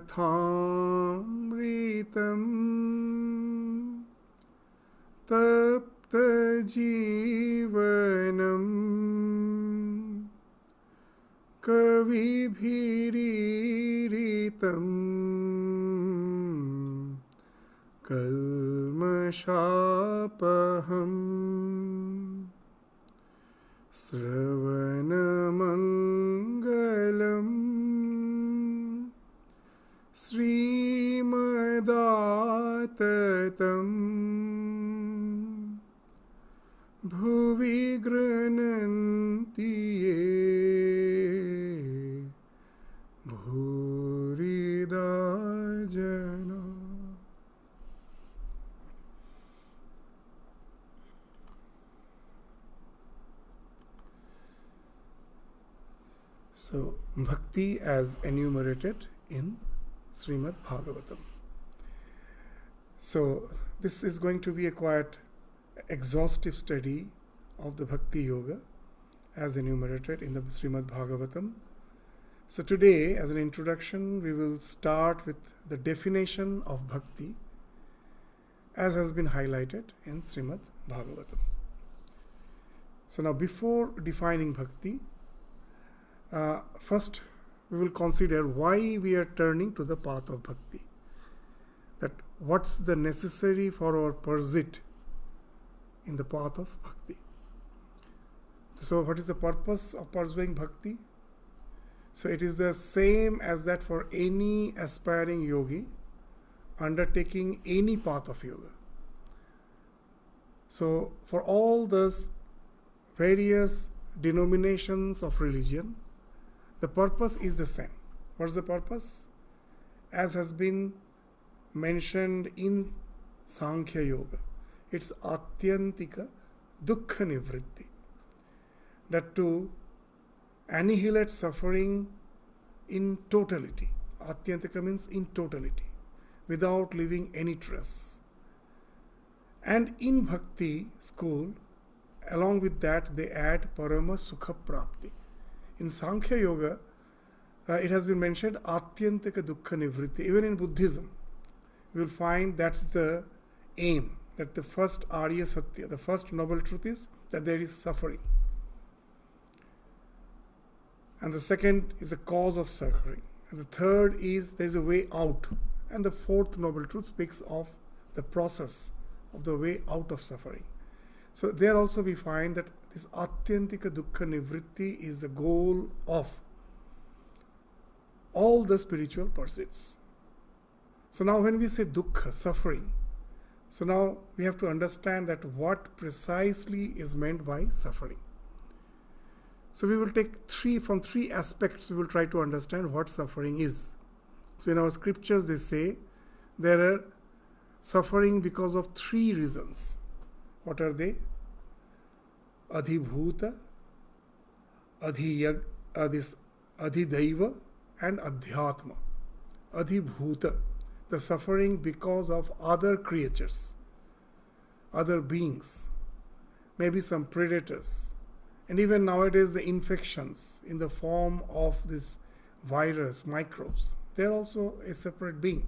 कथामृतम् तप्तजीवनम् कविभिरीरितम् कल्मषापहम् श्रवणमङ्गलम् श्रीमदाततम् भुवि गृह्णन्ति ये भूरिदा जना. So, Bhakti as enumerated in Shrimad Bhagavatam. So, this is going to be a quite exhaustive study of the Bhakti Yoga as enumerated in the Shrimad Bhagavatam. So, today, as an introduction, we will start with the definition of Bhakti as has been highlighted in Shrimad Bhagavatam. So, now before defining Bhakti, first, we will consider why we are turning to the path of Bhakti. That what's the necessary for our pursuit in the path of Bhakti. So, what is the purpose of pursuing Bhakti? So, it is the same as that for any aspiring yogi undertaking any path of yoga. So, for all those various denominations of religion, the purpose is the same. What is the purpose? As has been mentioned in Sankhya Yoga, it's Atyantika Dukkha Nivritti. That to annihilate suffering in totality. Atyantika means in totality, without leaving any trace. And in Bhakti school, along with that, they add Parama Sukha Prapti. In Sankhya Yoga, it has been mentioned Atyantika Dukkha Nivritti. Even in Buddhism, you will find that's the aim, that the first Arya Satya, the first noble truth is that there is suffering. And the second is the cause of suffering. And the third is there is a way out. And the fourth noble truth speaks of the process of the way out of suffering. So there also we find that this Atyantika Dukkha Nivritti is the goal of all the spiritual pursuits. So now when we say Dukkha, suffering, so now we have to understand that what precisely is meant by suffering. So we will take from three aspects we will try to understand what suffering is. So in our scriptures they say there are suffering because of three reasons. What are they? Adhibhuta, Adhidaiva and Adhyatma. Adhibhuta, the suffering because of other creatures, other beings, maybe some predators, and even nowadays the infections in the form of this virus, microbes, they are also a separate being.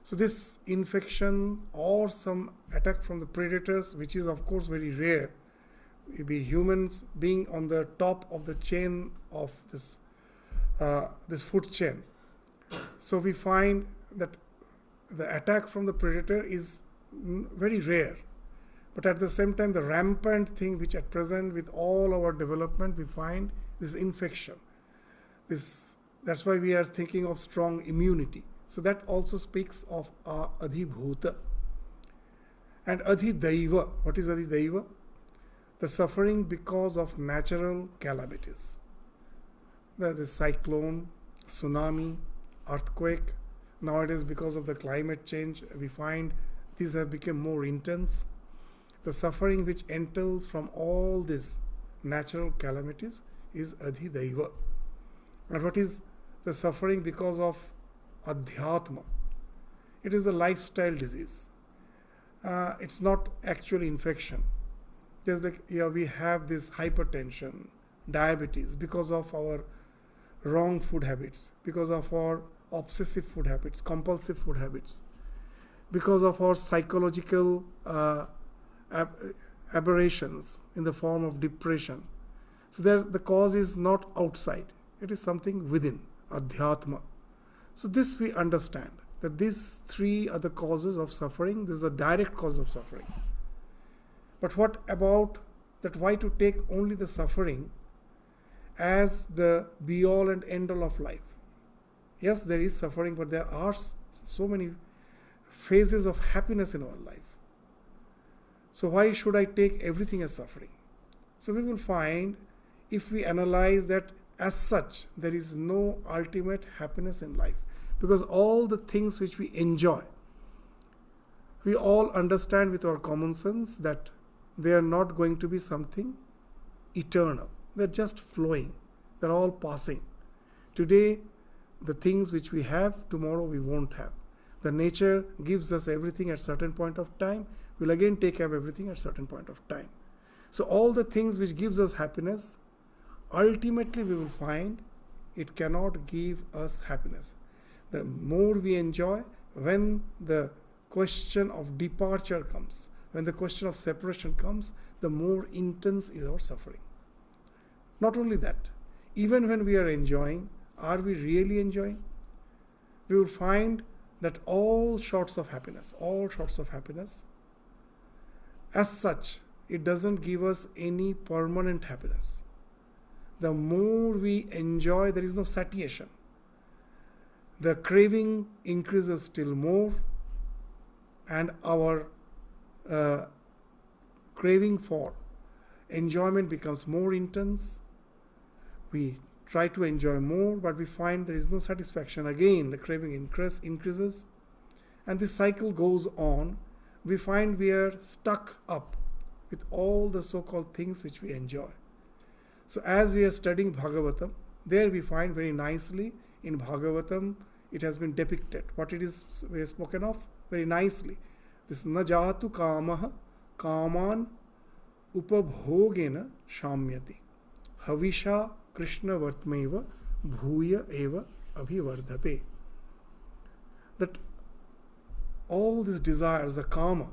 So this infection or some attack from the predators, which is of course very rare, maybe humans being on the top of the chain of this food chain. So we find that the attack from the predator is very rare. But at the same time, the rampant thing which at present with all our development we find this infection. That's why we are thinking of strong immunity. So that also speaks of Adhibhuta. And Adhidaiva. What is Adhidaiva? The suffering because of natural calamities. The cyclone, tsunami, earthquake. Nowadays because of the climate change, we find these have become more intense. The suffering which entails from all these natural calamities is Adhidaiva. And what is the suffering because of Adhyatma? It is the lifestyle disease. It's not actually infection. Just like we have this hypertension, diabetes because of our wrong food habits, because of our obsessive food habits, compulsive food habits, because of our psychological aberrations in the form of depression. So the cause is not outside, it is something within, adhyatma. So this we understand, that these three are the causes of suffering. This is the direct cause of suffering. But what about that? Why to take only the suffering as the be-all and end-all of life? Yes, there is suffering, but there are so many phases of happiness in our life. So why should I take everything as suffering? So we will find, if we analyze, that as such, there is no ultimate happiness in life. Because all the things which we enjoy, we all understand with our common sense that they are not going to be something eternal. They're just flowing. They're all passing. Today, the things which we have, tomorrow we won't have. The nature gives us everything at certain point of time. We'll again take care of everything at certain point of time. So all the things which gives us happiness, ultimately we will find it cannot give us happiness. The more we enjoy, when the question of departure comes, when the question of separation comes, the more intense is our suffering. Not only that, even when we are enjoying, are we really enjoying? We will find that all sorts of happiness, as such, it doesn't give us any permanent happiness. The more we enjoy, there is no satiation. The craving increases still more, and our craving for enjoyment becomes more intense. We try to enjoy more, but we find there is no satisfaction. Again, the craving increases, and this cycle goes on. We find we are stuck up with all the so-called things which we enjoy. So as we are studying Bhagavatam, there we find very nicely in Bhagavatam, it has been depicted. What it is we have spoken of very nicely. This na jatu kamaha kaman upabhogena shamyati. Havisha Krishna vartmeva bhuya eva abhivardhate. That all these desires, the kamanam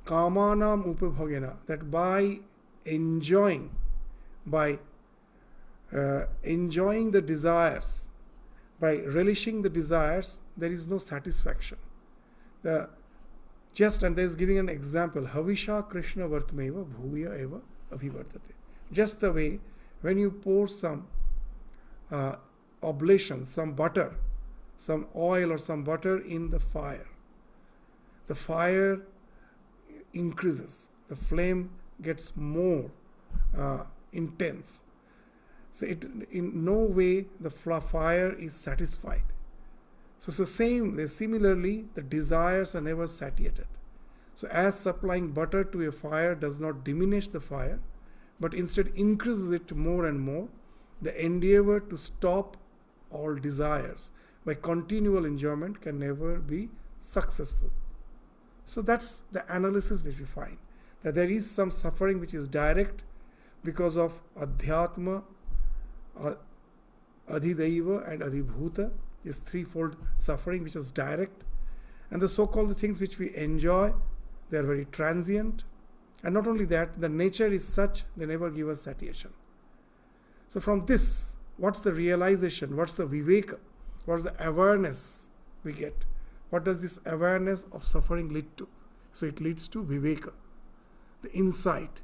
upabhogena, that by enjoying the desires, by relishing the desires, there is no satisfaction. And there is giving an example. Havisha Krishna vartmeva bhuya eva abhivardhate. Just the way when you pour some oblation, some butter, some oil or some butter in the fire increases. The flame gets more intense. So in no way the fire is satisfied. So it's the same. Similarly, the desires are never satiated. So as supplying butter to a fire does not diminish the fire, but instead increases it more and more, the endeavor to stop all desires by continual enjoyment can never be successful. So that's the analysis which we find, that there is some suffering which is direct because of adhyatma, adhidaiva and adhibhuta, is threefold suffering which is direct. And the so-called things which we enjoy, they are very transient. And not only that, the nature is such, they never give us satiation. So from this, what's the realization? What's the viveka? What's the awareness we get? What does this awareness of suffering lead to? So it leads to viveka, the insight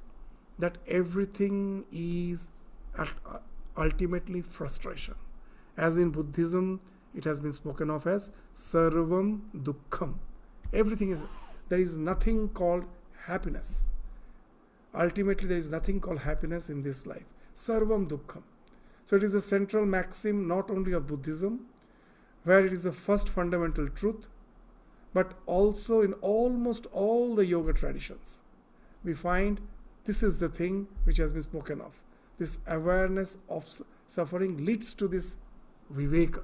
that everything is ultimately frustration. As in Buddhism, it has been spoken of as sarvam dukkham. Everything is, there is nothing called happiness. Ultimately, there is nothing called happiness in this life. Sarvam dukkham. So it is the central maxim not only of Buddhism, where it is the first fundamental truth, but also in almost all the yoga traditions. We find this is the thing which has been spoken of. This awareness of suffering leads to this viveka.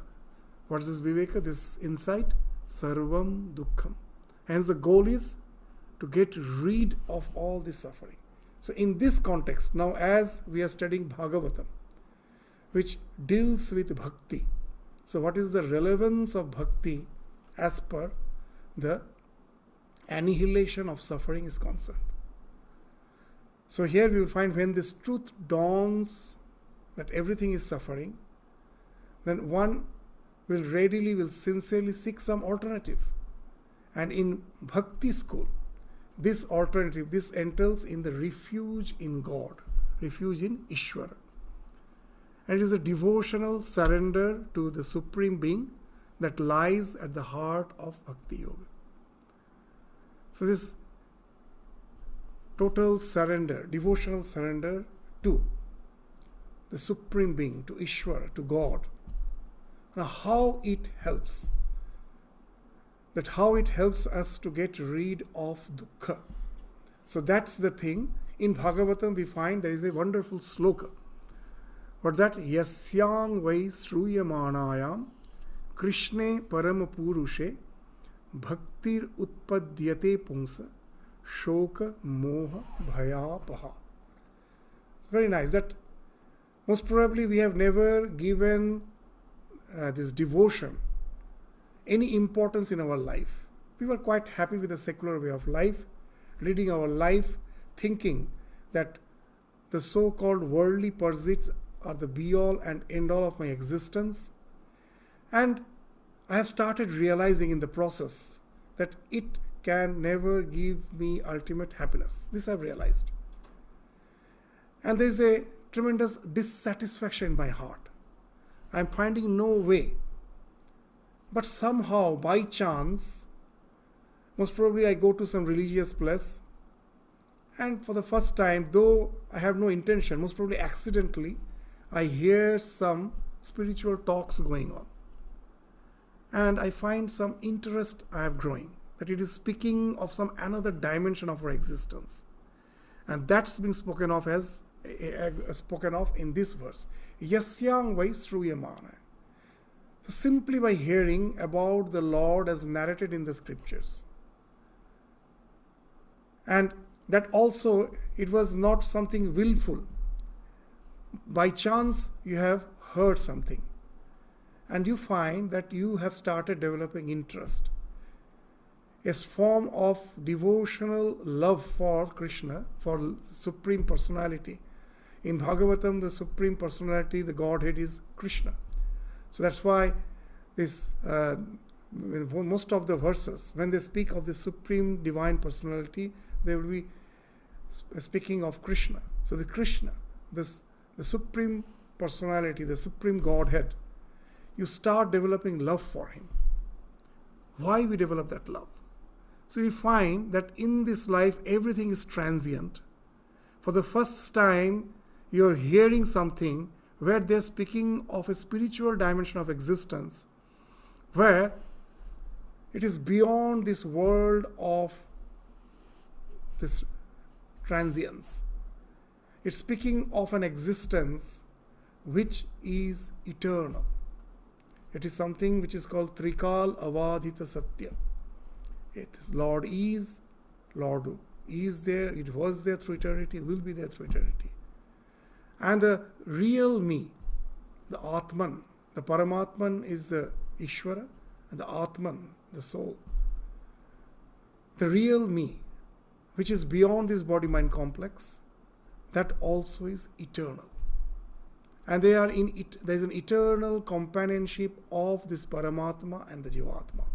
What is this viveka? This insight, sarvam dukkham. Hence the goal is to get rid of all this suffering. So in this context, now as we are studying Bhagavatam, which deals with Bhakti, So what is the relevance of bhakti as per the annihilation of suffering is concerned? So here we will find when this truth dawns that everything is suffering, then one will sincerely seek some alternative. And in bhakti school, this alternative, this entails in the refuge in God, refuge in Ishvara. And it is a devotional surrender to the Supreme Being that lies at the heart of Bhakti Yoga. So this total surrender, devotional surrender to the Supreme Being, to Ishvara, to God. Now how it helps? That how it helps us to get rid of dukkha. So that's the thing. In Bhagavatam we find there is a wonderful sloka. But that yasyang vai sruyamanayam krishne paramapurushe bhaktir utpadyate pumsa shoka moha bhayapaha. Very nice. That most probably we have never given this devotion any importance in our life. We were quite happy with the secular way of life, leading our life, thinking that the so-called worldly pursuits are the be-all and end-all of my existence. And I have started realizing in the process that it can never give me ultimate happiness. This I have realized. And there is a tremendous dissatisfaction in my heart. I am finding no way. But somehow, by chance, most probably I go to some religious place, and for the first time, though I have no intention, most probably accidentally, I hear some spiritual talks going on. And I find some interest I have growing, that it is speaking of some another dimension of our existence. And that's being spoken of in this verse. Yasyang vai sruyamana. So simply by hearing about the Lord as narrated in the scriptures. And that also, it was not something willful. By chance, you have heard something. And you find that you have started developing interest. A form of devotional love for Krishna, for Supreme Personality. In Bhagavatam, the Supreme Personality, the Godhead is Krishna. So that's why this most of the verses, when they speak of the Supreme Divine Personality, they will be speaking of Krishna. So the Krishna, the Supreme Personality, the Supreme Godhead, you start developing love for Him. Why we develop that love? So we find that in this life, everything is transient. For the first time, you're hearing something where they're speaking of a spiritual dimension of existence, where it is beyond this world of this transience. It's speaking of an existence which is eternal. It is something which is called Trikal Avadhita Satya. It is Lord is there, it was there through eternity, will be there through eternity. And the real me, the Atman, the Paramatman is the Ishvara, and the Atman, the soul. The real me, which is beyond this body-mind complex, that also is eternal. And there is an eternal companionship of this Paramatma and the Jivatma.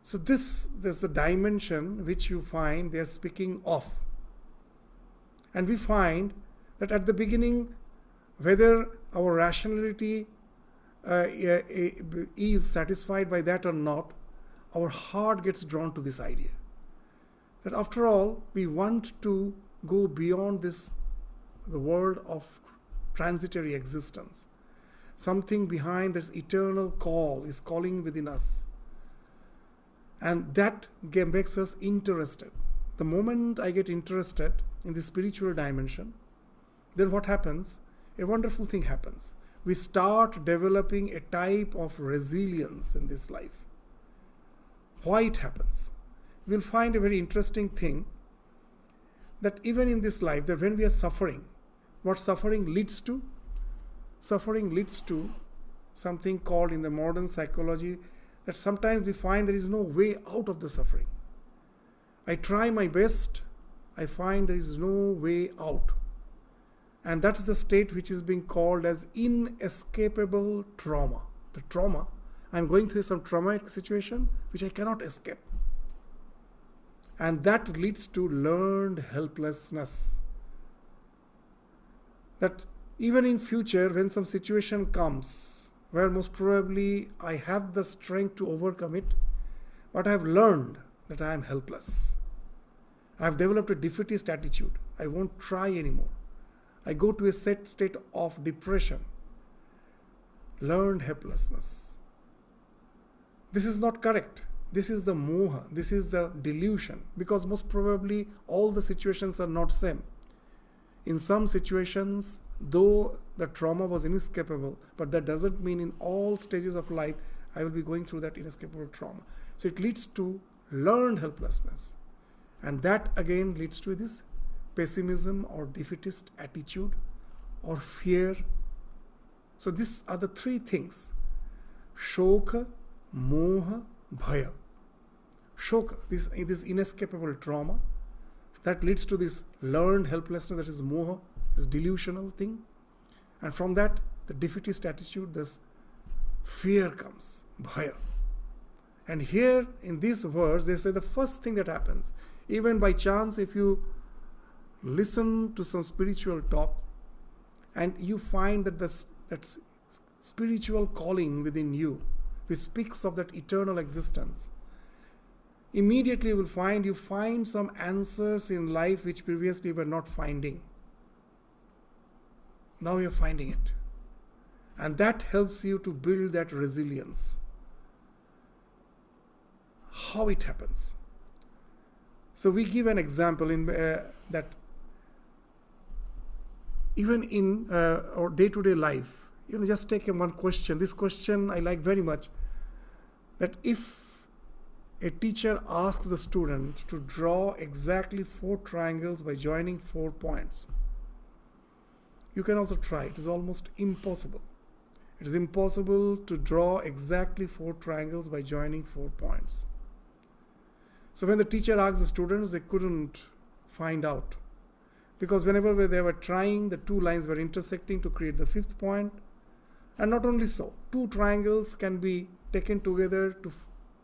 So this is the dimension which you find they are speaking of. And we find that at the beginning, whether our rationality is satisfied by that or not, our heart gets drawn to this idea. That after all, we want to go beyond the world of transitory existence. Something behind this eternal call is calling within us. And that makes us interested. The moment I get interested in the spiritual dimension, then what happens? A wonderful thing happens. We start developing a type of resilience in this life. Why it happens? We'll find a very interesting thing, that even in this life, that when we are suffering, what suffering leads to? Suffering leads to something called in the modern psychology that sometimes we find there is no way out of the suffering. I try my best, I find there is no way out. And that's the state which is being called as inescapable trauma. The trauma, I'm going through some traumatic situation which I cannot escape. And that leads to learned helplessness. That even in future, when some situation comes, where most probably I have the strength to overcome it, but I have learned that I am helpless. I have developed a defeatist attitude. I won't try anymore. I go to a set state of depression. Learned helplessness. This is not correct. This is the moha. This is the delusion. Because most probably all the situations are not same. In some situations, though the trauma was inescapable, but that doesn't mean in all stages of life I will be going through that inescapable trauma. So it leads to learned helplessness. And that again leads to this pessimism or defeatist attitude or fear. So these are the three things. Shoka, moha, bhaya. Shoka, this inescapable trauma, that leads to this learned helplessness, that is moha, this delusional thing. And from that, the defeatist attitude, this fear comes, bhaya. And here in this verse, they say the first thing that happens, even by chance, if you listen to some spiritual talk and you find that that spiritual calling within you, which speaks of that eternal existence, immediately you find some answers in life which previously you were not finding. Now you're finding it. And that helps you to build that resilience. How it happens. So we give an example in that even in our day-to-day life, just take one question. This question I like very much. That if a teacher asks the student to draw exactly 4 triangles by joining 4 points, you can also try. It is almost impossible. It is impossible to draw exactly 4 triangles by joining 4 points. So when the teacher asked the students, they couldn't find out. Because whenever they were trying, the 2 lines were intersecting to create the 5th point. And not only so, 2 triangles can be taken together to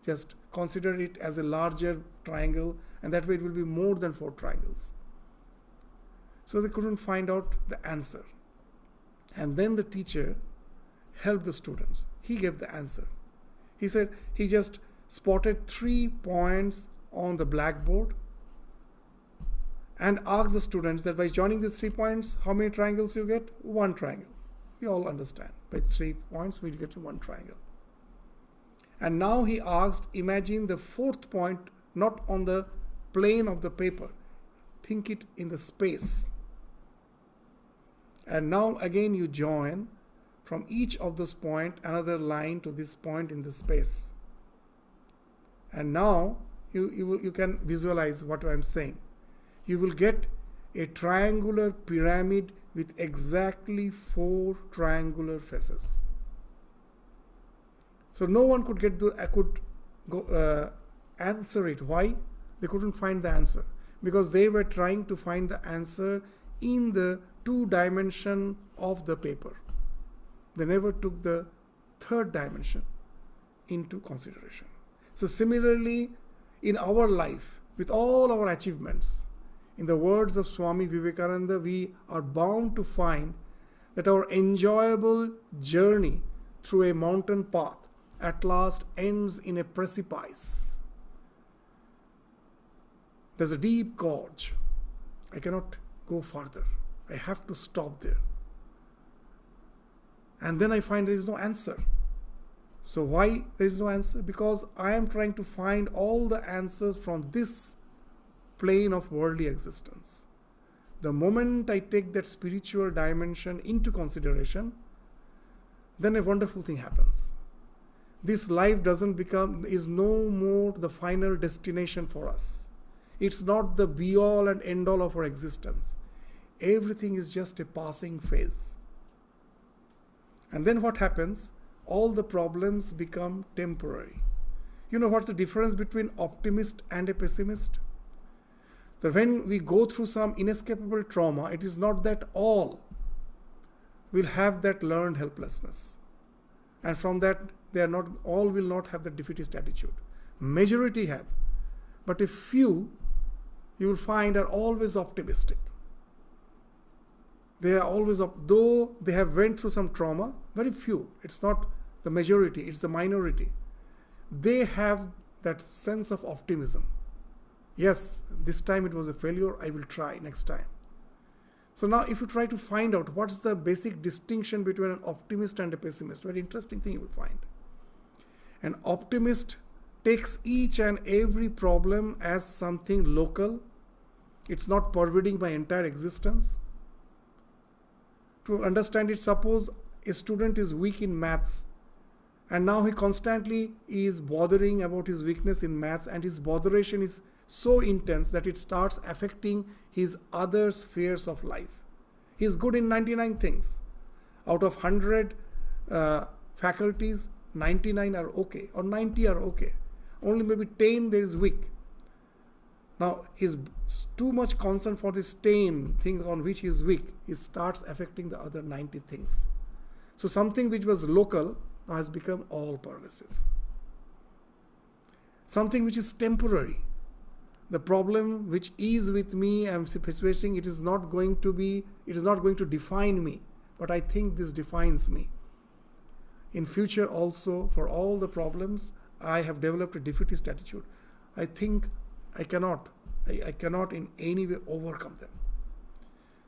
just consider it as a larger triangle, and that way it will be more than 4 triangles. So they couldn't find out the answer. And then the teacher helped the students. He gave the answer. He said he just spotted 3 points on the blackboard and asked the students that by joining these 3 points, how many triangles you get? 1 triangle. We all understand. By 3 points, we get 1 triangle. And now he asked, imagine the 4th point not on the plane of the paper. Think it in the space. And now again you join from each of those points another line to this point in the space. And now you can visualize what I am saying. You will get a triangular pyramid with exactly 4 triangular faces. So no one could answer it. Why? They couldn't find the answer. Because they were trying to find the answer in the 2 dimension of the paper. They never took the 3rd dimension into consideration. So similarly, in our life, with all our achievements, in the words of Swami Vivekananda, we are bound to find that our enjoyable journey through a mountain path at last ends in a precipice. There's a deep gorge. I cannot go further. I have to stop there. And then I find there is no answer. So why there is no answer? Because I am trying to find all the answers from this plane of worldly existence. The moment I take that spiritual dimension into consideration, then a wonderful thing happens. This life is no more the final destination for us. It's not the be-all and end-all of our existence. Everything is just a passing phase. And then what happens? all the problems become temporary. You know what's the difference between optimist and a pessimist? That when we go through some inescapable trauma, it is not that all will have that learned helplessness. And from that, all will not have the defeatist attitude. Majority have. But a few, you will find, are always optimistic. They are always, though they have went through some trauma, very few. It's not the majority, it's the minority. They have that sense of optimism. Yes, this time it was a failure, I will try next time. So now if you try to find out what's the basic distinction between an optimist and a pessimist, very interesting thing you will find. An optimist takes each and every problem as something local. It's not pervading my entire existence. To understand it, suppose a student is weak in maths and now he constantly is bothering about his weakness in maths, and his botheration is so intense that it starts affecting his other spheres of life. He is good in 99 things. Out of 100 faculties, 99 are okay or 90 are okay. Only maybe 10 there is weak. Now he's too much concern for this 10 thing on which he is weak. He starts affecting the other 90 things. So something which was local now has become all pervasive. Something which is temporary. The problem which is with me, I am facing, it is not going to define me, but I think this defines me. In future also, for all the problems, I have developed a defeatist attitude. I think I cannot in any way overcome them.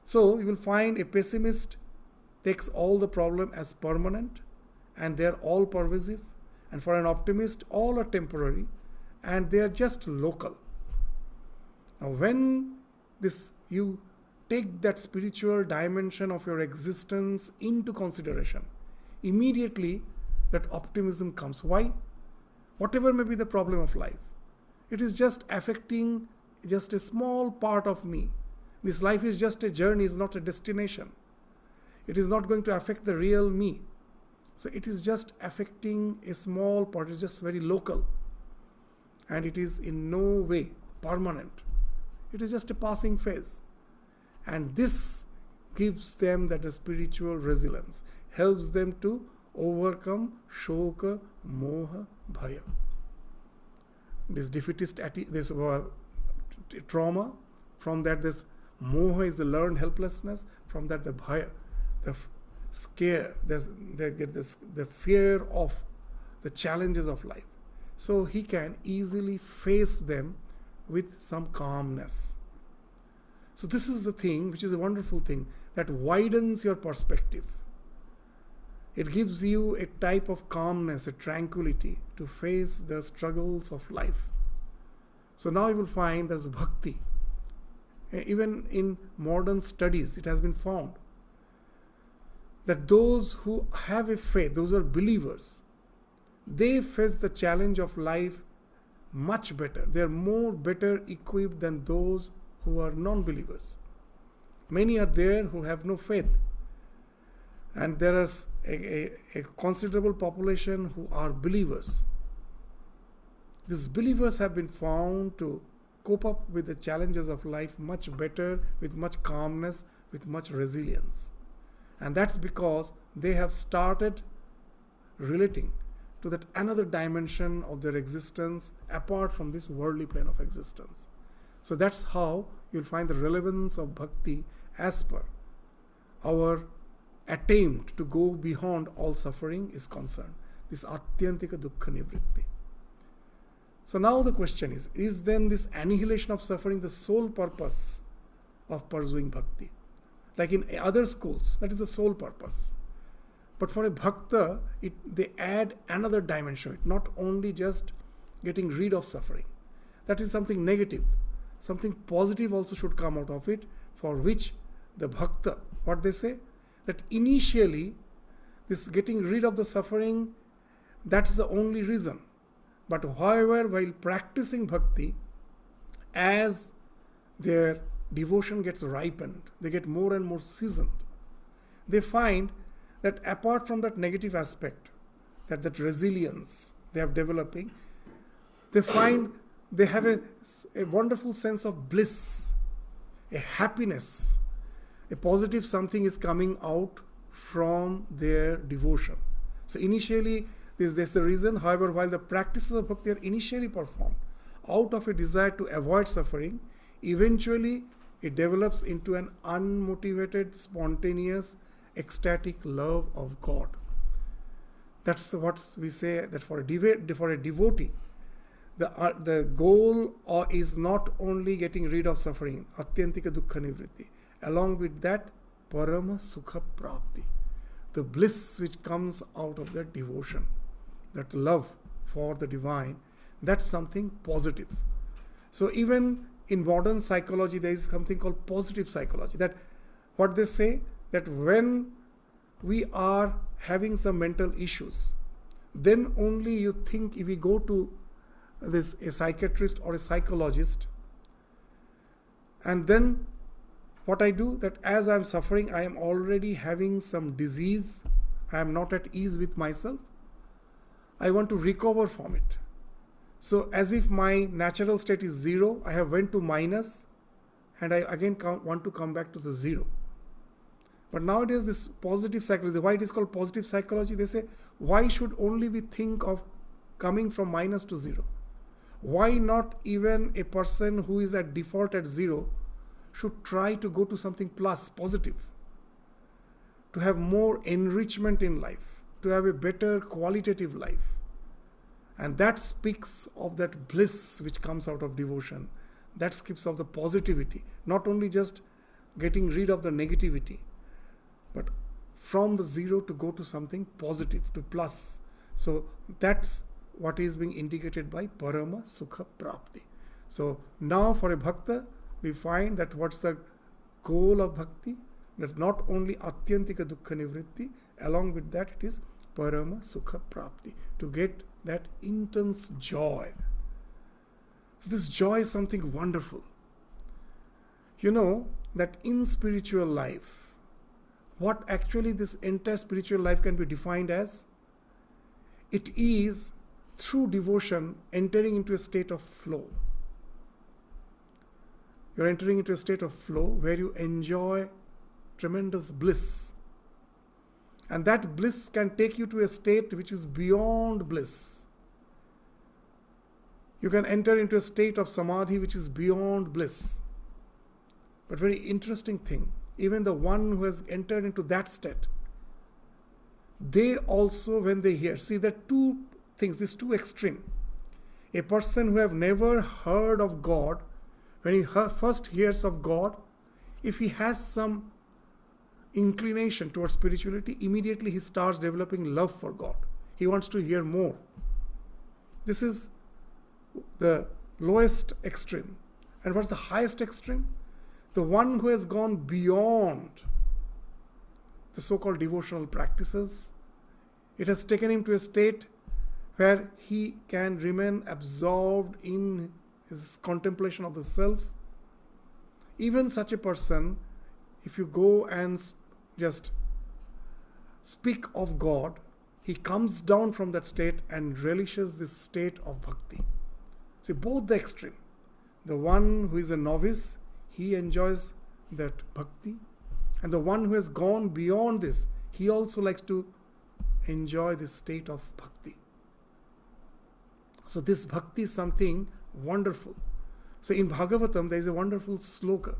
So you will find a pessimist takes all the problem as permanent, and they are all pervasive. And for an optimist, all are temporary, and they are just local. Now when you take that spiritual dimension of your existence into consideration, immediately that optimism comes. Why? Whatever may be the problem of life, it is just affecting just a small part of me. This life is just a journey, is not a destination. It is not going to affect the real me. So it is just affecting a small part, it's just very local. And it is in no way permanent. It is just a passing phase. And this gives them that spiritual resilience, helps them to overcome shoka, moha, bhaya. This defeatist this trauma, from that this moha is the learned helplessness, from that the bhaya, the scare, they get the fear of the challenges of life. So he can easily face them with some calmness. So this is the thing, which is a wonderful thing, that widens your perspective. It gives you a type of calmness, a tranquility to face the struggles of life. So now you will find there's bhakti. Even in modern studies, it has been found that those who have a faith, those are believers, they face the challenge of life much better. They are more better equipped than those who are non-believers. Many are there who have no faith. And there is a considerable population who are believers. These believers have been found to cope up with the challenges of life much better, with much calmness, with much resilience. And that's because they have started relating to that another dimension of their existence apart from this worldly plane of existence. So that's how you'll find the relevance of bhakti as per our attempt to go beyond all suffering is concerned. This atyantika dukkha nivritti. So now the question is then this annihilation of suffering the sole purpose of pursuing bhakti? Like in other schools, that is the sole purpose. But for a bhakta, they add another dimension. Not only just getting rid of suffering. That is something negative. Something positive also should come out of it, for which the bhakta, what they say, that initially this getting rid of the suffering, that's the only reason. But however, while practicing bhakti, as their devotion gets ripened, they get more and more seasoned, they find that apart from that negative aspect, that resilience they are developing, they find they have a wonderful sense of bliss, a happiness, a positive something is coming out from their devotion. So initially, this the reason. However, while the practices of bhakti are initially performed out of a desire to avoid suffering, eventually it develops into an unmotivated, spontaneous, ecstatic love of God. That's what we say, that for a devotee, the goal is not only getting rid of suffering, atyantika dukkha nivritti. Along with that, parama sukha prapti, the bliss which comes out of that devotion, that love for the divine, that's something positive. So even in modern psychology, there is something called positive psychology. That what they say, that when we are having some mental issues, then only you think, if we go to a psychiatrist or a psychologist, and then what I do, that as I am suffering, I am already having some disease, I am not at ease with myself, I want to recover from it. So as if my natural state is 0, I have went to minus, and I again want to come back to the 0. But nowadays this positive psychology, why it is called positive psychology, they say, why should only we think of coming from minus to 0? Why not even a person who is at default at 0 should try to go to something plus, positive, to have more enrichment in life, to have a better qualitative life. And that speaks of that bliss which comes out of devotion. That speaks of the positivity, not only just getting rid of the negativity, but from the 0 to go to something positive, to plus. So that's what is being indicated by parama sukha prapti. So now for a bhakta, we find that what's the goal of bhakti? That not only atyantika dukkha nivritti, along with that it is parama sukha prapti, to get that intense joy. So this joy is something wonderful. You know that in spiritual life, what actually this entire spiritual life can be defined as? It is through devotion entering into a state of flow. You're entering into a state of flow where you enjoy tremendous bliss. And that bliss can take you to a state which is beyond bliss. You can enter into a state of samadhi which is beyond bliss. But very interesting thing, even the one who has entered into that state, they also, when they hear, see there are two things, these two extreme. A person who have never heard of God, when he first hears of God, if he has some inclination towards spirituality, immediately he starts developing love for God. He wants to hear more. This is the lowest extreme. And what's the highest extreme? The one who has gone beyond the so-called devotional practices. It has taken him to a state where he can remain absorbed in his contemplation of the self. Even such a person, if you go and just speak of God, he comes down from that state and relishes this state of bhakti. See, both the extreme. The one who is a novice, he enjoys that bhakti. And the one who has gone beyond this, he also likes to enjoy this state of bhakti. So this bhakti is something wonderful. So in Bhagavatam, there is a wonderful sloka.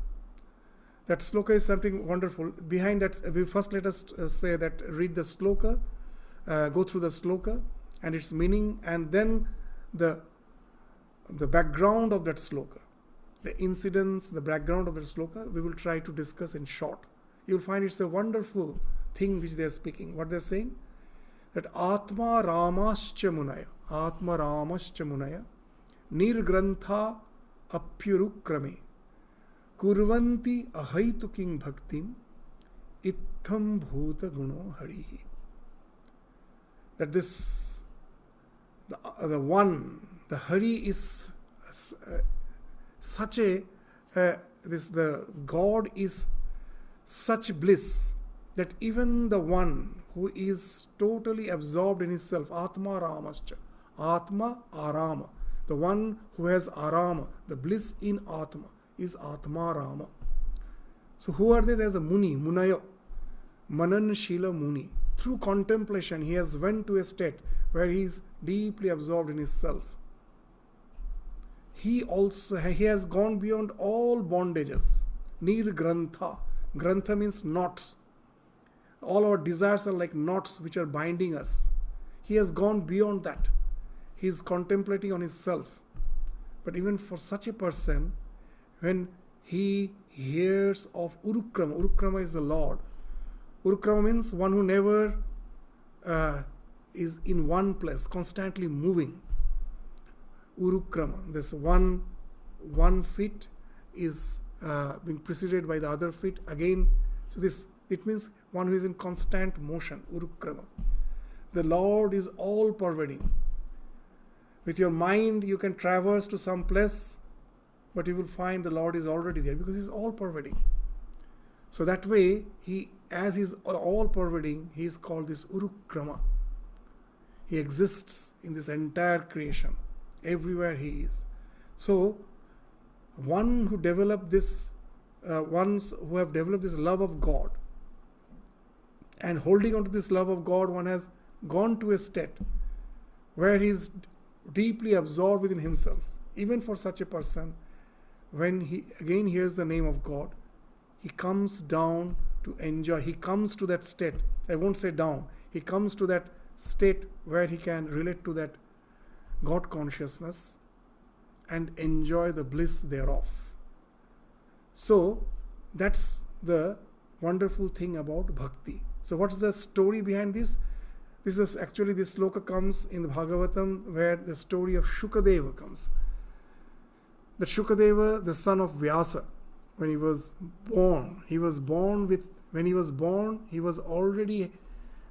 That sloka is something wonderful. Behind that, we first let us say that, read the sloka, go through the sloka and its meaning, and then the background of that sloka, the incidents, the background of that sloka, we will try to discuss in short. You will find it's a wonderful thing which they are speaking. What they are saying? That Atma Ramascha Munaya Nirgrantha Apyurukrame Kurvanti Ahaituking Bhaktim Itham Bhuta Guno Harihi. That this, the one, the Hari is such a, the God is such bliss that even the one who is totally absorbed in his self. Atma Ramascha. Atma Arama. The one who has Arama, the bliss in Atma, is Atma Rama. So who are they? There's a Muni, Munaya, Manan Shila Muni. Through contemplation, he has went to a state where he is deeply absorbed in his self. He has gone beyond all bondages. Nir Grantha. Grantha means knots. All our desires are like knots which are binding us. He has gone beyond that. He is contemplating on his self. But even for such a person, when he hears of Urukrama, Urukrama is the Lord. Urukrama means one who never is in one place, constantly moving. Urukrama, this one feet is being preceded by the other feet again. So it means one who is in constant motion, Urukrama. The Lord is all pervading. With your mind, you can traverse to some place, but you will find the Lord is already there because He is all pervading. So that way, as He is all pervading, He is called this Urukrama. He exists in this entire creation. Everywhere He is. So, one who developed this, ones who have developed this love of God, and holding on to this love of God, one has gone to a state where he is deeply absorbed within himself. Even for such a person, when he again hears the name of God, he comes down to enjoy. He comes to that state. I won't say down. He comes to that state where he can relate to that God consciousness and enjoy the bliss thereof. So, that's the wonderful thing about bhakti. So, what's the story behind this? This sloka comes in the Bhagavatam, where the story of Shukadeva comes. The Shukadeva, the son of Vyasa, when he was born, he was already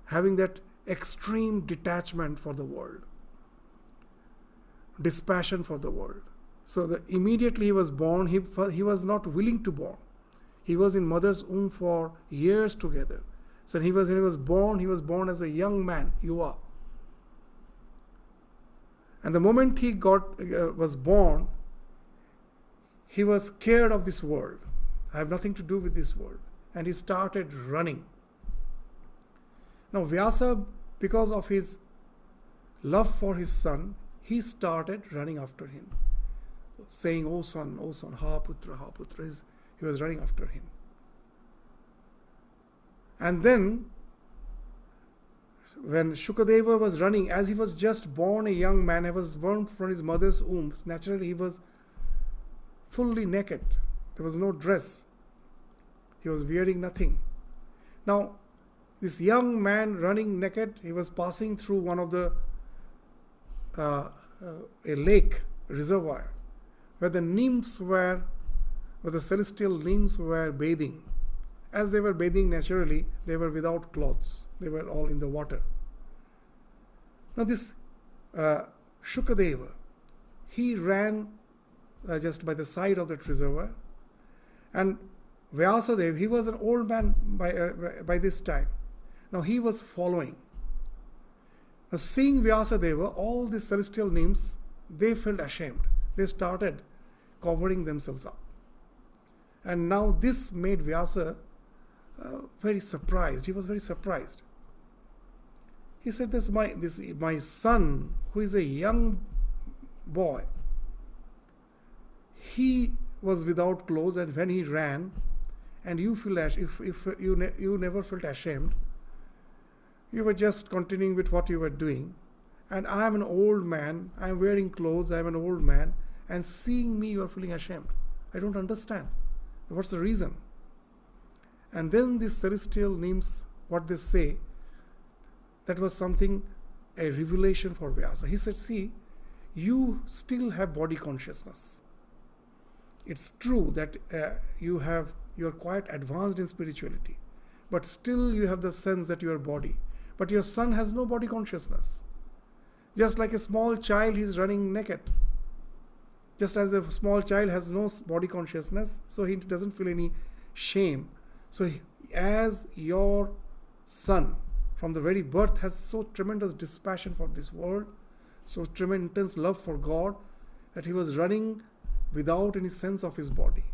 having that extreme detachment for the world, dispassion for the world. So immediately he was born, he was not willing to born. He was in mother's womb for years together. So when he was born as a young man, Yuva. And the moment he was born, he was scared of this world. I have nothing to do with this world. And he started running. Now Vyasa, because of his love for his son, he started running after him, saying, "O son, ha putra, ha putra." He was running after him. And then, when Shukadeva was running, as he was just born a young man, he was born from his mother's womb, naturally he was fully naked. There was no dress. He was wearing nothing. Now, this young man running naked, he was passing through one of the a lake, reservoir, where the celestial nymphs were bathing. As they were bathing naturally, they were without clothes. They were all in the water. Now this Shukadeva, he ran just by the side of that reservoir, and Vyasadeva, he was an old man by this time. Now he was following. Now seeing Vyasadeva, all the celestial nymphs, they felt ashamed. They started covering themselves up. And now this made Vyasa very surprised. He was very surprised. He said, my son, who is a young boy, he was without clothes, and when he ran, and you feel if you never felt ashamed, you were just continuing with what you were doing, and I am an old man, I am wearing clothes, I am an old man, and seeing me you are feeling ashamed. I don't understand. What's the reason? And then these celestial nymphs, what they say, that was something, a revelation for Vyasa. He said, see, you still have body consciousness. It's true that you are quite advanced in spirituality, but still you have the sense that you are body. But your son has no body consciousness. Just like a small child, he is running naked. Just as a small child has no body consciousness, so he doesn't feel any shame. So as your son, from the very birth has so tremendous dispassion for this world, so tremendous intense love for God, that he was running without any sense of his body.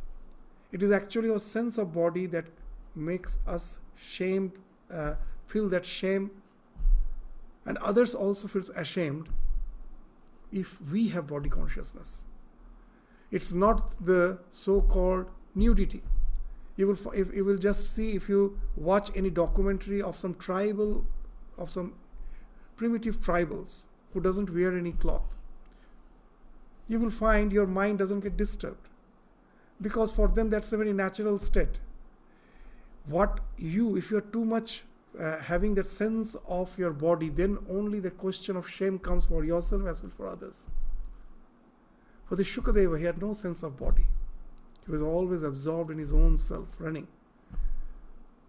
It is actually our sense of body that makes us feel that shame, and others also feels ashamed if we have body consciousness. It's not the so-called nudity. You will just see, if you watch any documentary of some primitive tribals who doesn't wear any cloth, you will find your mind doesn't get disturbed, because for them that's a very natural state. If you're too much having that sense of your body, then only the question of shame comes for yourself as well for others. For the Shukadeva, he had no sense of body. He was always absorbed in his own self, running.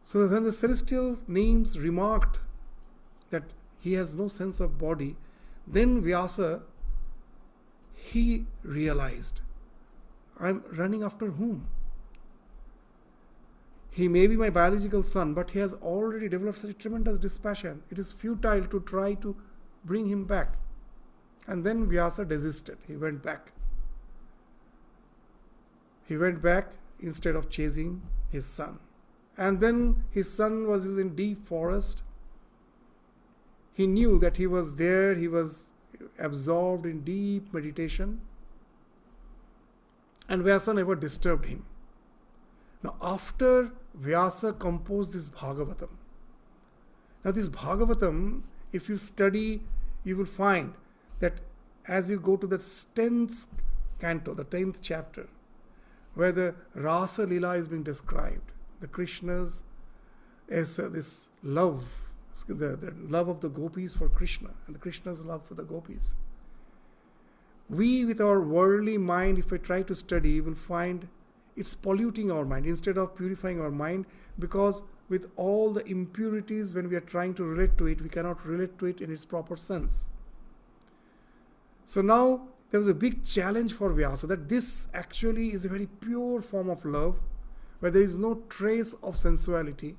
So when the celestial names remarked that he has no sense of body, then Vyasa, he realized, I'm running after whom? He may be my biological son, but he has already developed such a tremendous dispassion. It is futile to try to bring him back. And then Vyasa desisted. He went back. He went back instead of chasing his son. And then his son was in deep forest. He knew that he was there. He was absorbed in deep meditation. And Vyasa never disturbed him. Now, after Vyasa composed this Bhagavatam, now this Bhagavatam, if you study, you will find that as you go to the 10th canto, the 10th chapter, where the Rasa Lila is being described, the Krishna's this love, the love of the gopis for Krishna, and the Krishna's love for the gopis. We, with our worldly mind, if we try to study, will find it's polluting our mind instead of purifying our mind, because with all the impurities, when we are trying to relate to it, we cannot relate to it in its proper sense. So now there was a big challenge for Vyasa, that this actually is a very pure form of love, where there is no trace of sensuality,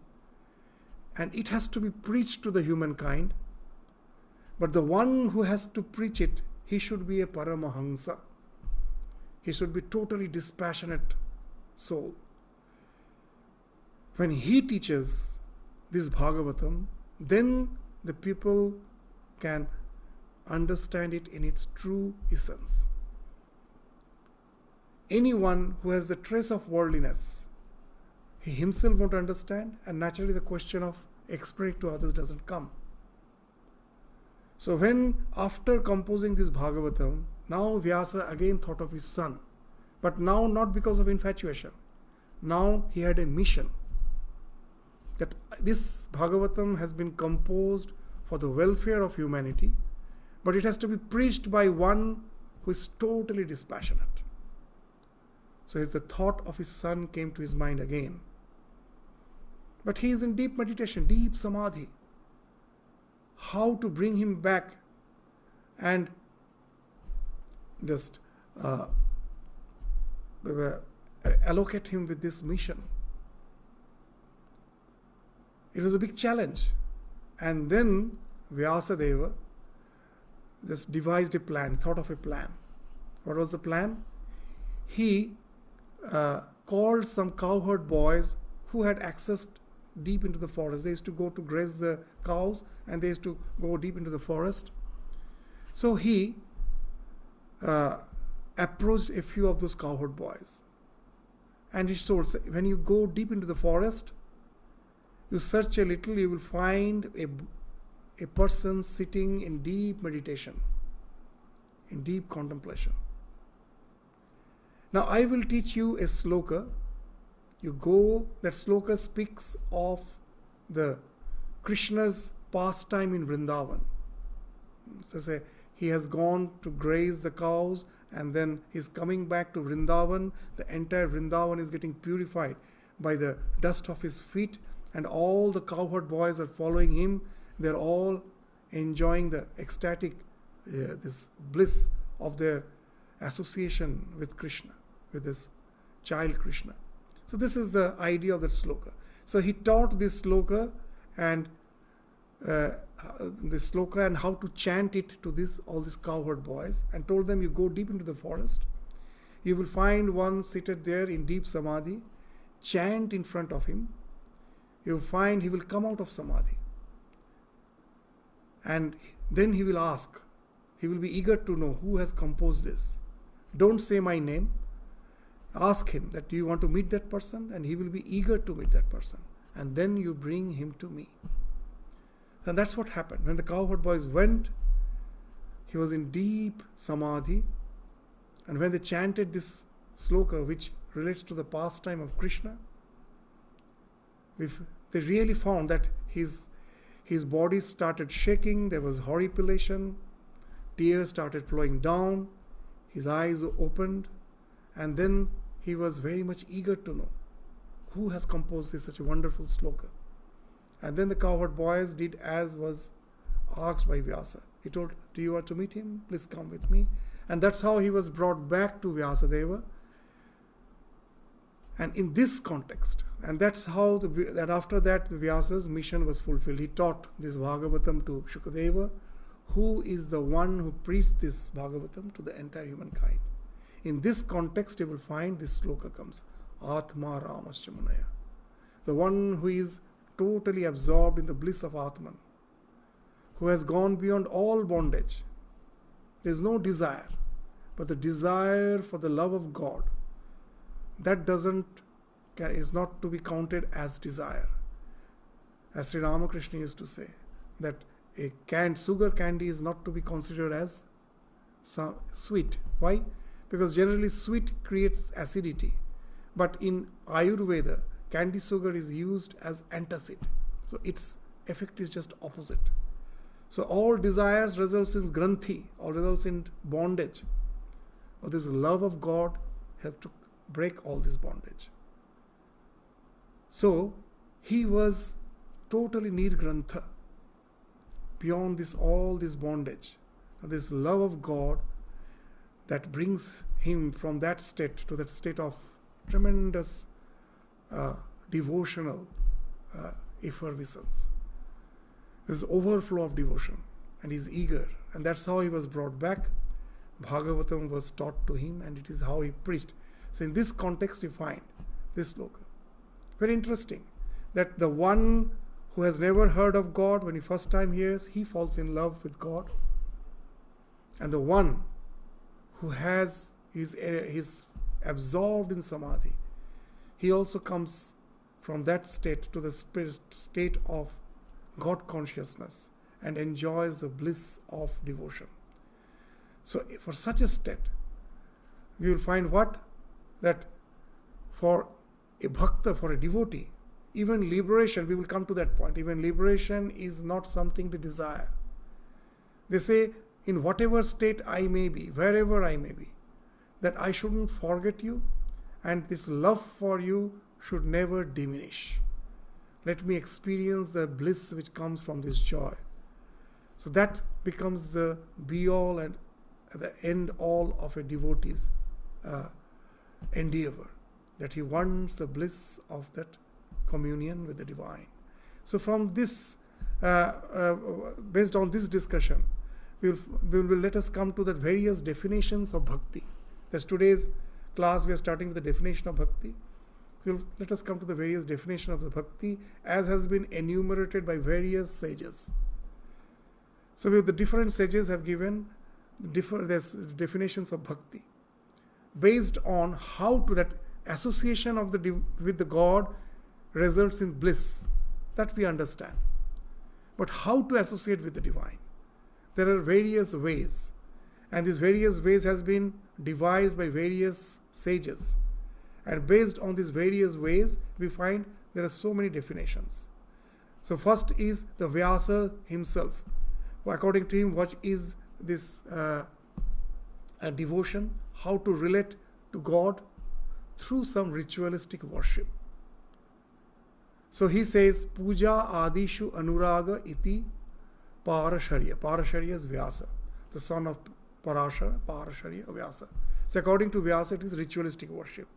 and it has to be preached to the humankind. But the one who has to preach it, he should be a Paramahansa. He should be totally dispassionate soul. When he teaches this Bhagavatam, then the people can understand it in its true essence. Anyone who has the trace of worldliness, he himself won't understand, and naturally the question of explaining it to others doesn't come. So when, after composing this Bhagavatam, now Vyasa again thought of his son, but now not because of infatuation. Now he had a mission, that this Bhagavatam has been composed for the welfare of humanity, but it has to be preached by one who is totally dispassionate. So the thought of his son came to his mind again. But he is in deep meditation, deep samadhi. How to bring him back and just allocate him with this mission. It was a big challenge. And then Vyasadeva just devised a plan, thought of a plan. What was the plan? He called some cowherd boys who had accessed deep into the forest. They used to go to graze the cows, and they used to go deep into the forest. So he approached a few of those cowherd boys, and he told, when you go deep into the forest, you search a little, you will find a person sitting in deep meditation, in deep contemplation. Now I will teach you a sloka. You go, that sloka speaks of the Krishna's pastime in Vrindavan. So say, he has gone to graze the cows, and then he's coming back to Vrindavan. The entire Vrindavan is getting purified by the dust of his feet, and all the cowherd boys are following him. They're all enjoying the ecstatic, this bliss of their association with Krishna, with this child Krishna. So this is the idea of that sloka. So he taught this sloka, and this sloka and how to chant it to all these cowherd boys, and told them, you go deep into the forest, you will find one seated there in deep samadhi, chant in front of him, you will find he will come out of samadhi, and then he will ask, he will be eager to know who has composed this. Don't say my name, ask him that do you want to meet that person, and he will be eager to meet that person, and then you bring him to me. And that's what happened. When the cowherd boys went, he was in deep samadhi, and when they chanted this sloka, which relates to the pastime of Krishna, they really found that his body started shaking, there was horripilation, tears started flowing down, his eyes opened, and then he was very much eager to know who has composed this such a wonderful sloka. And then the cowherd boys did as was asked by Vyasa. He told, do you want to meet him? Please come with me. And that's how he was brought back to Vyasadeva. And in this context, and that's how that after that the Vyasa's mission was fulfilled. He taught this Bhagavatam to Shukadeva, who is the one who preached this Bhagavatam to the entire humankind. In this context, you will find this sloka comes, Atma Ramascha Munaya. The one who is totally absorbed in the bliss of Atman, who has gone beyond all bondage. There is no desire, but the desire for the love of God, that is not to be counted as desire. As Sri Ramakrishna used to say, that a sugar candy is not to be considered as sweet. Why? Because generally sweet creates acidity. But in Ayurveda, candy sugar is used as antacid. So its effect is just opposite. So all desires results in granthi, all results in bondage. But this love of God helped to break all this bondage. So he was totally nirgrantha, beyond all this bondage. This love of God that brings him from that state to that state of tremendous devotional effervescence. This overflow of devotion, and he's eager, and that's how he was brought back. Bhagavatam was taught to him, and it is how he preached. So in this context you find this sloka. Very interesting that the one who has never heard of God, when he first time hears, he falls in love with God, and the one who is absorbed in samadhi, he also comes from that state to the state of God consciousness and enjoys the bliss of devotion. So for such a state, we will find what? That for a bhakta, for a devotee, even liberation, we will come to that point, even liberation is not something to desire. They say, in whatever state I may be, wherever I may be, that I shouldn't forget you, and this love for you should never diminish. Let me experience the bliss which comes from this joy. So that becomes the be-all and the end-all of a devotee's endeavor, that he wants the bliss of that communion with the divine. So from this, based on this discussion, we will let us come to the various definitions of bhakti. That's today's class. We are starting with the definition of bhakti. So let us come to the various definitions of the bhakti as has been enumerated by various sages. So the different sages have given definitions of bhakti based on how to that association of with the God results in bliss. That we understand. But how to associate with the divine? There are various ways, and these various ways has been devised by various sages. And based on these various ways, we find there are so many definitions. So first is the Vyasa himself. According to him, what is this devotion? How to relate to God through some ritualistic worship. So he says, Puja Adishu Anuraga iti Parasharya. Parasharya is Vyasa, the son of Parasharya, Vyasa. So according to Vyasa, it is ritualistic worship.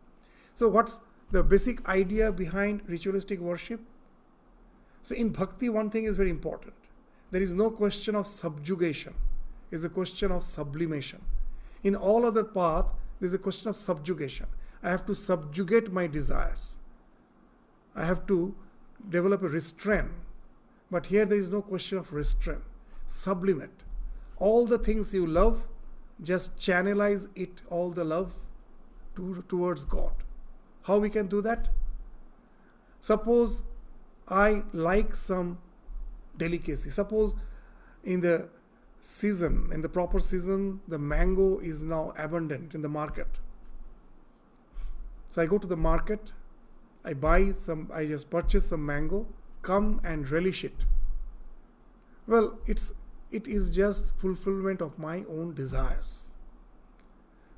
So what's the basic idea behind ritualistic worship? So in bhakti, one thing is very important. there is no question of subjugation. It's a question of sublimation. In all other path, there is a question of subjugation. I have to subjugate my desires. I have to develop a restraint. But here there is no question of restraint. Sublimate. All the things you love, just channelize it, all the love towards God. How we can do that? Suppose I like some delicacy. Suppose in the season, in the proper season, the mango is now abundant in the market. So I go to the market, I just purchase some mango, come and relish it. Well, it is just fulfillment of my own desires.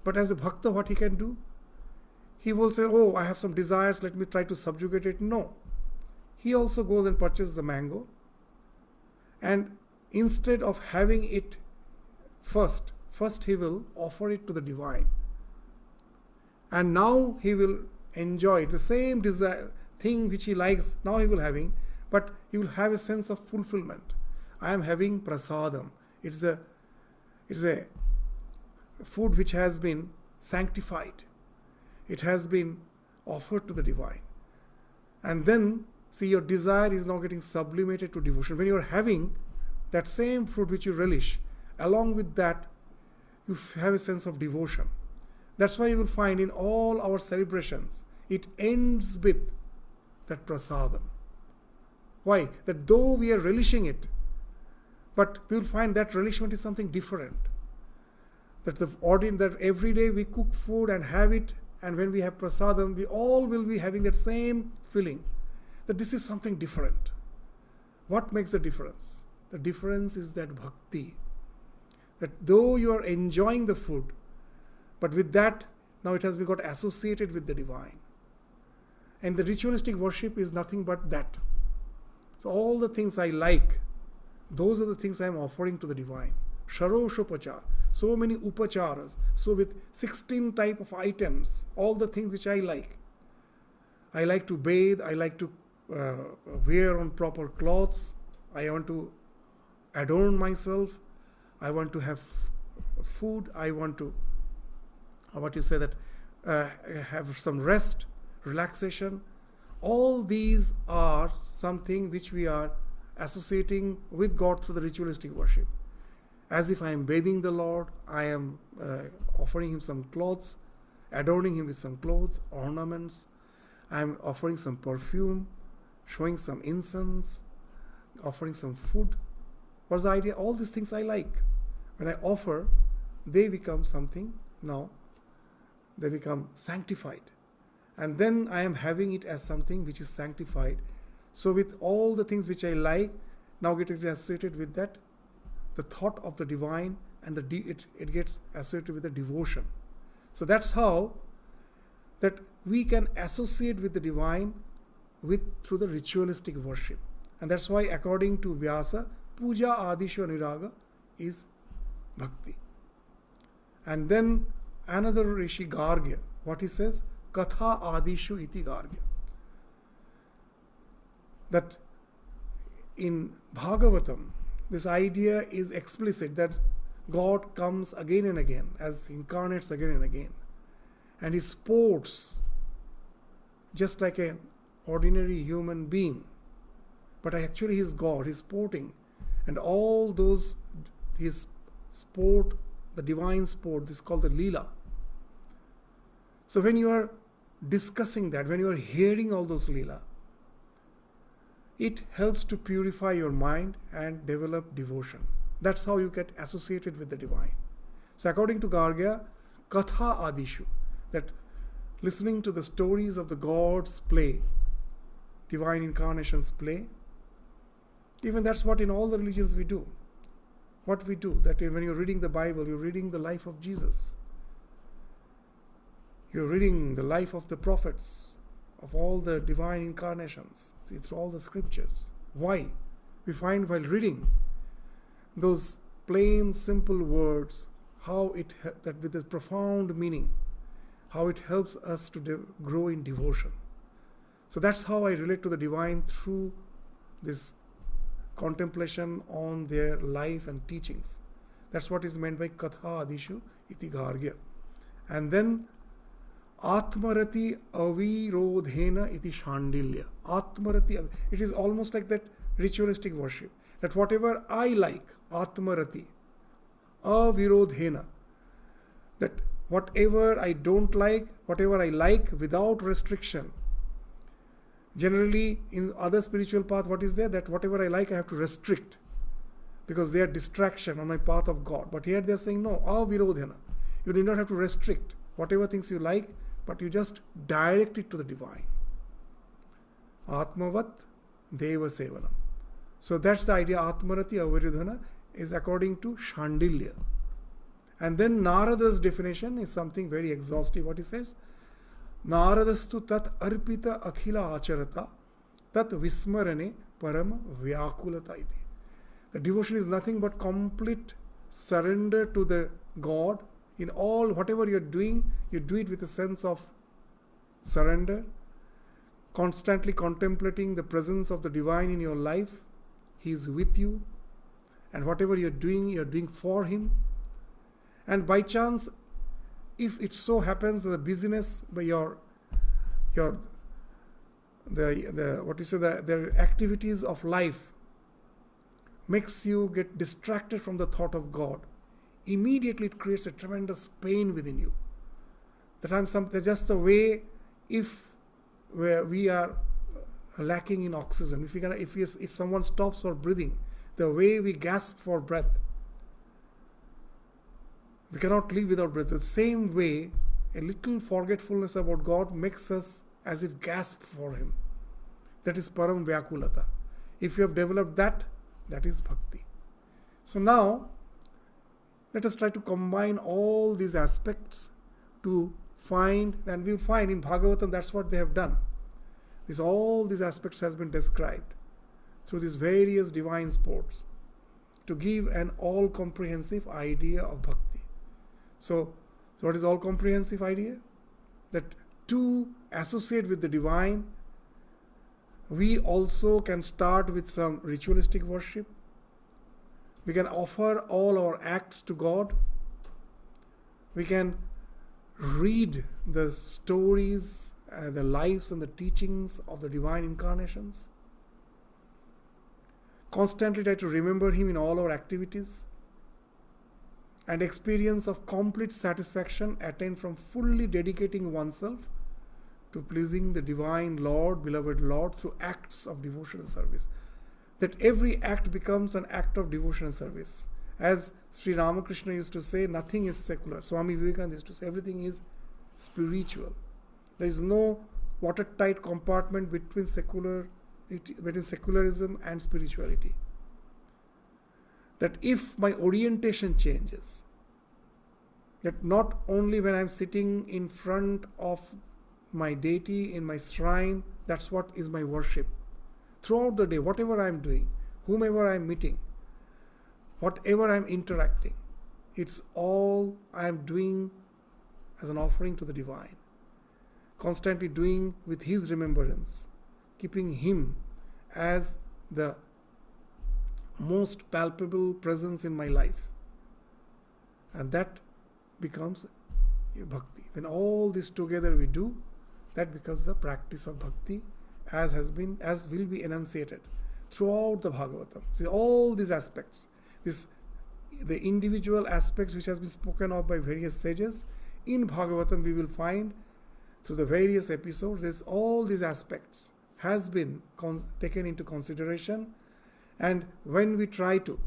But as a bhakta, what he can do? He will say, oh, I have some desires, let me try to subjugate it. No. He also goes and purchases the mango. And instead of having it first he will offer it to the divine. And now he will enjoy the same desire, thing which he likes, now he will having, but he will have a sense of fulfillment. I am having prasadam. It's a food which has been sanctified. It has been offered to the divine. And then, see, your desire is now getting sublimated to devotion. When you are having that same fruit which you relish, along with that, you have a sense of devotion. That's why you will find in all our celebrations, it ends with that prasadam. Why? That though we are relishing it, but we will find that relishment is something different. That every day we cook food and have it, and when we have prasadam, we all will be having that same feeling, that this is something different. What makes the difference? The difference is that bhakti. That though you are enjoying the food, but with that, now it has been got associated with the divine. And the ritualistic worship is nothing but that. So all the things I like, those are the things I am offering to the divine. Sharoshopachar, so many upacharas, so with 16 type of items, all the things which I like. I like to bathe, I like to wear on proper clothes, I want to adorn myself, I want to have food, I want to, have some rest, relaxation. All these are something which we are associating with God through the ritualistic worship. As if I am bathing the Lord, I am offering him some clothes, adorning him with some clothes, ornaments. I am offering some perfume, showing some incense, offering some food. What's the idea? All these things I like. When I offer, they become something now. They become sanctified. And then I am having it as something which is sanctified. So with all the things which I like, now get associated with that, the thought of the divine, and it gets associated with the devotion. So that's how that we can associate with the divine through the ritualistic worship. And that's why according to Vyasa, Puja Adisho Niraga is Bhakti. And then another Rishi, Gargya, what he says? Katha Adishu iti Gargya. That in Bhagavatam, this idea is explicit that God comes again and again, as incarnates again and again. And he sports just like an ordinary human being. But actually he is God, he is sporting. And all those, his sport, the divine sport, this is called the Leela. So when you are discussing that, when you are hearing all those Leela, it helps to purify your mind and develop devotion. That's how you get associated with the divine. So according to Gargya, Katha Adishu, that listening to the stories of the gods play, divine incarnations play, even that's what in all the religions we do. What we do, that when you're reading the Bible, you're reading the life of Jesus. You're reading the life of the prophets, of all the divine incarnations, through all the scriptures. Why? We find while reading those plain, simple words, how that with a profound meaning, how it helps us to grow in devotion. So that's how I relate to the divine through this contemplation on their life and teachings. That's what is meant by Katha Adishu iti Gargya. And then Atmarati Avirodhena iti Shandilya. Atmarati, it is almost like that ritualistic worship. That whatever I like, Atmarati, Avirodhena, that whatever I don't like, whatever I like without restriction. Generally, in other spiritual path, what is there? That whatever I like, I have to restrict because they are distraction on my path of God. But here they are saying, no, avirodhena. You do not have to restrict whatever things you like, but you just direct it to the divine. Atmavat Deva Sevanam. So that's the idea. Atmarati Avirodhena is according to Shandilya. And then Narada's definition is something very exhaustive. What he says? Naradastu tat arpita akhila acharata tat vismarane param vyakulata iti. The devotion is nothing but complete surrender to the God. In all, whatever you are doing, you do it with a sense of surrender, constantly contemplating the presence of the divine in your life. He is with you, and whatever you are doing for Him. And by chance, if it so happens that the busyness by the activities of life makes you get distracted from the thought of God, immediately it creates a tremendous pain within you. That's just the way where we are lacking in oxygen. If someone stops for breathing, the way we gasp for breath, we cannot live without breath. The same way, a little forgetfulness about God makes us as if gasp for Him. That is param vyakulata. If you have developed that, that is bhakti. So now, let us try to combine all these aspects to find, and we will find in Bhagavatam that's what they have done. All these aspects has been described through these various divine sports to give an all-comprehensive idea of bhakti. So what is all-comprehensive idea? That to associate with the divine, we also can start with some ritualistic worship. We can offer all our acts to God. We can read the stories, the lives and the teachings of the divine incarnations. Constantly try to remember Him in all our activities. And experience of complete satisfaction attained from fully dedicating oneself to pleasing the divine Lord, beloved Lord, through acts of devotion and service. That every act becomes an act of devotion and service. As Sri Ramakrishna used to say, nothing is secular. Swami Vivekananda used to say, everything is spiritual. There is no watertight compartment between secularism and spirituality. That if my orientation changes, that not only when I am sitting in front of my deity in my shrine, that's what is my worship. Throughout the day, whatever I am doing, whomever I am meeting, whatever I am interacting, it's all I am doing as an offering to the divine. Constantly doing with His remembrance, keeping Him as the most palpable presence in my life. And that becomes bhakti. When all this together we do, that becomes the practice of bhakti as will be enunciated throughout the Bhagavatam. See, all these aspects, the individual aspects which has been spoken of by various sages, in Bhagavatam we will find through the various episodes, all these aspects has been taken into consideration. And when we try to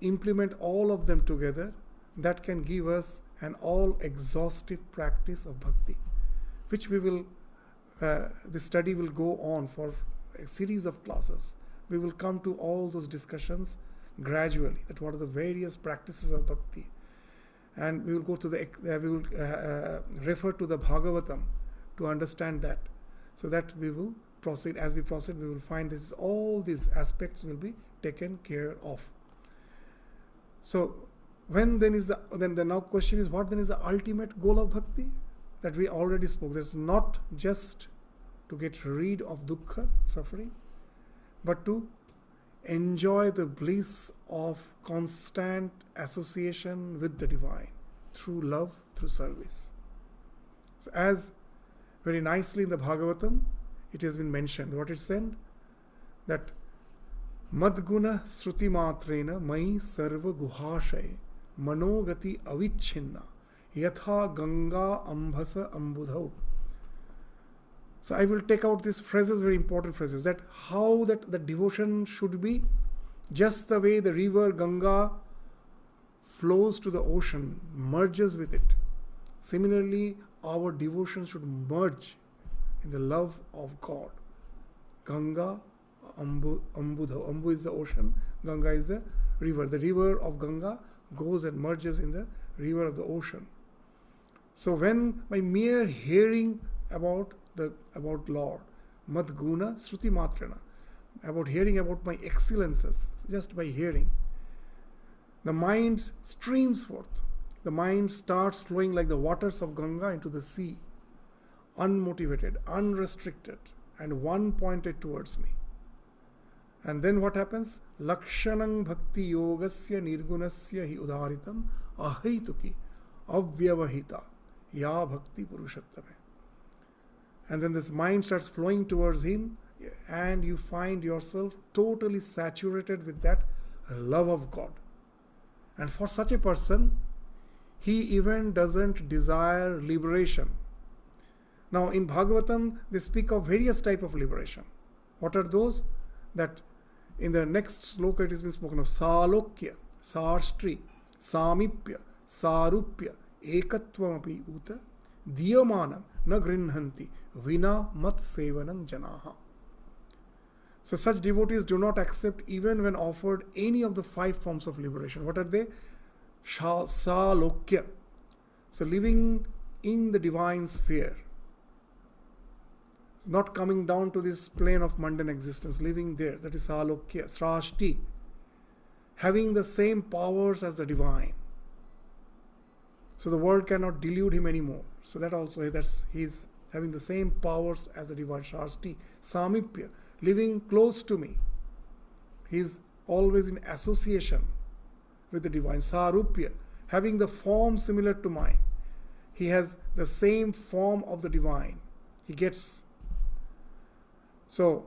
implement all of them together, that can give us an all-exhaustive practice of bhakti, which we will, the study will go on for a series of classes. We will come to all those discussions gradually, that what are the various practices of bhakti. And we will go to refer to the Bhagavatam to understand that, so that we will proceed. As we proceed, we will find all these aspects will be taken care of. So, then the now question is, what then is the ultimate goal of bhakti? That we already spoke. That's not just to get rid of dukkha, suffering, but to enjoy the bliss of constant association with the divine through love, through service. So as very nicely in the Bhagavatam, it has been mentioned, what it said, that Madguna Sruti Matrena Mai Sarva Guhashay Manogati Avichinna Yatha Ganga Ambhasa Ambudhau. So I will take out these phrases, very important phrases, that how that the devotion should be, just the way the river Ganga flows to the ocean, merges with it. Similarly, our devotion should merge in the love of God. Ganga Ambudha. Ambu is the ocean, Ganga is the river. The river of Ganga goes and merges in the river of the ocean. So when by mere hearing about Lord, Madguna Sruti Matrana, about hearing about my excellences, just by hearing, the mind streams forth. The mind starts flowing like the waters of Ganga into the sea, unmotivated, unrestricted, and one pointed towards me. And then what happens? Lakshanam bhakti yogasya nirgunasya hi udharitam ahaituki avyavahita ya bhakti purushattame. And then this mind starts flowing towards him, and you find yourself totally saturated with that love of God. And for such a person, he even doesn't desire liberation. Now in Bhagavatam, they speak of various types of liberation. What are those? That in the next sloka it has been spoken of Salokya, Sarstri, Samipya, Sarupya, Ekatvamapi Uta, Diyamanam na grinhanti vina mat sevanam janaha. So such devotees do not accept even when offered any of the 5 forms of liberation. What are they? Salokya. So living in the divine sphere, not coming down to this plane of mundane existence, living there, that is Salokya. Srashti, having the same powers as the divine. So the world cannot delude him anymore. So that also, he's having the same powers as the divine. Srashti. Samipya, living close to me. He's always in association with the divine. Sarupya, having the form similar to mine. He has the same form of the divine. He gets. So,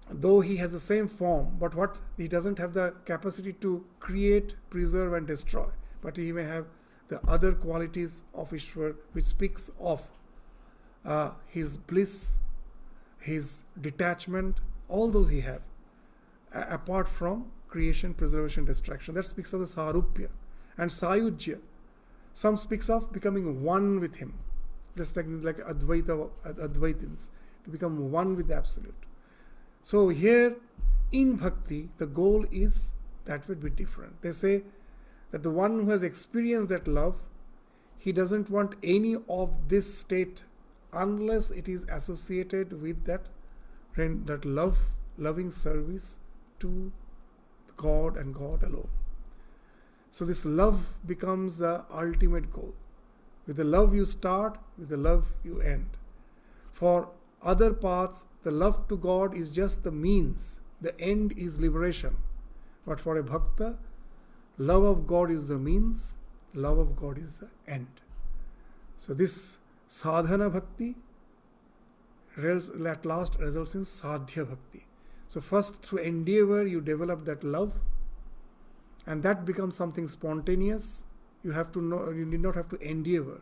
though he has the same form, but what? He doesn't have the capacity to create, preserve and destroy. But he may have the other qualities of Ishwar, which speaks of his bliss, his detachment, all those he have, apart from creation, preservation, destruction. That speaks of the Sarupya. And Sayujya, some speaks of becoming one with him, just like Advaitins, to become one with the Absolute. So here in Bhakti, the goal is that would be different. They say that the one who has experienced that love, he doesn't want any of this state unless it is associated with that loving service to God and God alone. So this love becomes the ultimate goal. With the love you start, with the love you end. For other paths, the love to God is just the means. The end is liberation. But for a bhakta, love of God is the means, love of God is the end. So this sadhana bhakti at last results in sadhya bhakti. So first through endeavor you develop that love, and that becomes something spontaneous. You have to know, you need not have to endeavor.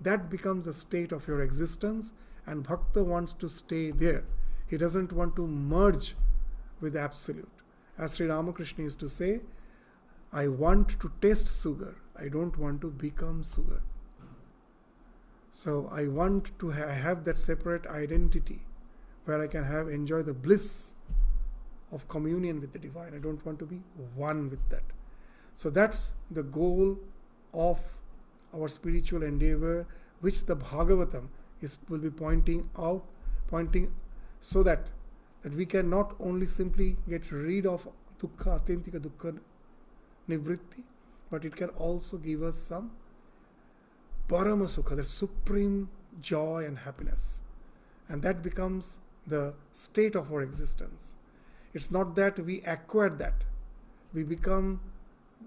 That becomes the state of your existence, and bhakta wants to stay there. He doesn't want to merge with the Absolute. As Sri Ramakrishna used to say, I want to taste sugar, I don't want to become sugar. So I want to have that separate identity where I can enjoy the bliss of communion with the divine. I don't want to be one with that. So that's the goal of our spiritual endeavor, which the Bhagavatam will be pointing so that we can not only simply get rid of dukkha, atyantika dukkha nivritti, but it can also give us some parama sukha, the supreme joy and happiness. And that becomes the state of our existence. It's not that we acquire that. We become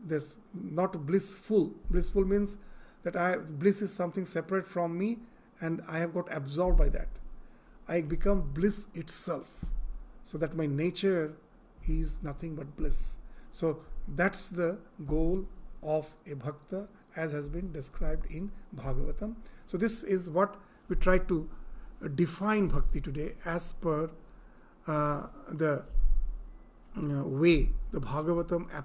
this, not blissful. Blissful means that bliss is something separate from me and I have got absorbed by that. I become bliss itself, so that my nature is nothing but bliss. So that's the goal of a bhakta, as has been described in Bhagavatam. So this is what we try to define bhakti today as per the way the Bhagavatam